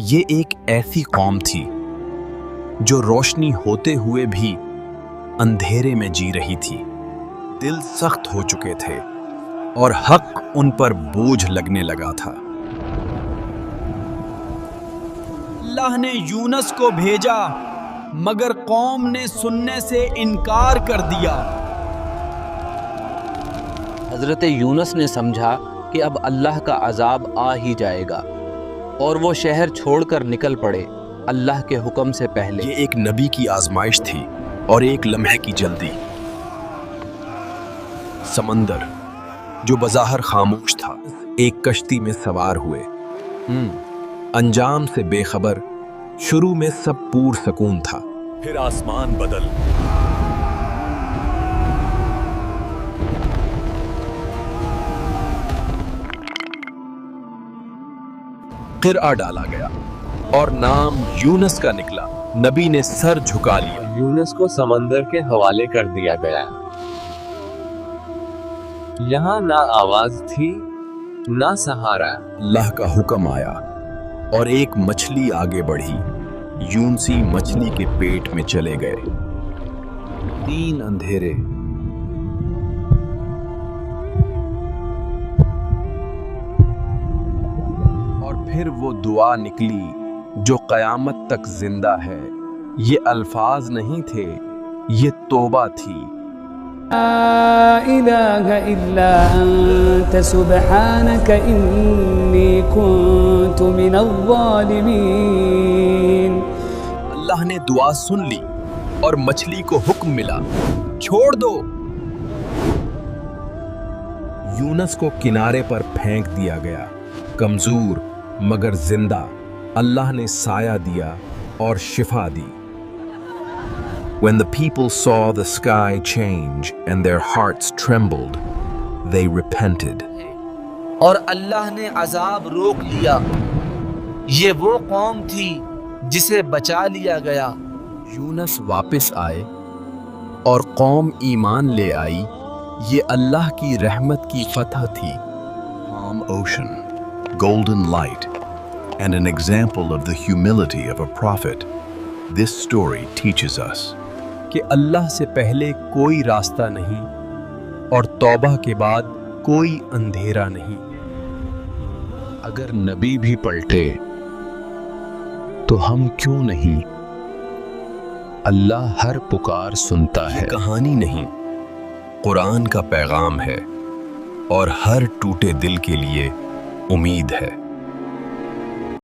یہ ایک ایسی قوم تھی جو روشنی ہوتے ہوئے بھی اندھیرے میں جی رہی تھی۔ دل سخت ہو چکے تھے اور حق ان پر بوجھ لگنے لگا تھا۔ اللہ نے یونس کو بھیجا مگر قوم نے سننے سے انکار کر دیا۔ حضرت یونس نے سمجھا کہ اب اللہ کا عذاب آ ہی جائے گا اور وہ شہر چھوڑ کر نکل پڑے اللہ کے حکم سے پہلے۔ یہ ایک نبی کی آزمائش تھی اور ایک لمحے کی جلدی۔ سمندر جو بظاہر خاموش تھا، ایک کشتی میں سوار ہوئے، انجام سے بے خبر۔ شروع میں سب پور سکون تھا، پھر آسمان بدل، قرعہ ڈالا گیا اور نام یونس کا نکلا۔ نبی نے سر جھکا لیا۔ یونس کو سمندر کے حوالے کر دیا گیا۔ یہاں نہ آواز تھی نہ سہارا۔ اللہ کا حکم آیا اور ایک مچھلی آگے بڑھی۔ یونسی مچھلی کے پیٹ میں چلے گئے۔ 3 اندھیرے، اور پھر وہ دعا نکلی جو قیامت تک زندہ ہے۔ یہ الفاظ نہیں تھے، یہ توبہ تھی۔ لا إله إلا أنت سبحانك إني كنت من الظالمين۔ اللہ نے دعا سن لی اور مچھلی کو حکم ملا، چھوڑ دو۔ یونس کو کنارے پر پھینک دیا گیا، کمزور مگر زندہ۔ اللہ نے سایہ دیا اور شفا دی۔ When the people saw the sky change and their hearts trembled, they repented. اور اللہ نے عذاب روک لیا۔ یہ وہ قوم تھی جسے بچا لیا گیا۔ یونس واپس آئے اور قوم ایمان لے آئی۔ یہ اللہ کی رحمت کی فتح تھی۔ Calm ocean, golden light, and an example of the humility of a prophet. This story teaches us کہ اللہ سے پہلے کوئی راستہ نہیں اور توبہ کے بعد کوئی اندھیرا نہیں۔ اگر نبی بھی پلٹے تو ہم کیوں نہیں؟ اللہ ہر پکار سنتا ہے۔ یہ کہانی نہیں، قرآن کا پیغام ہے، اور ہر ٹوٹے دل کے لیے امید ہے۔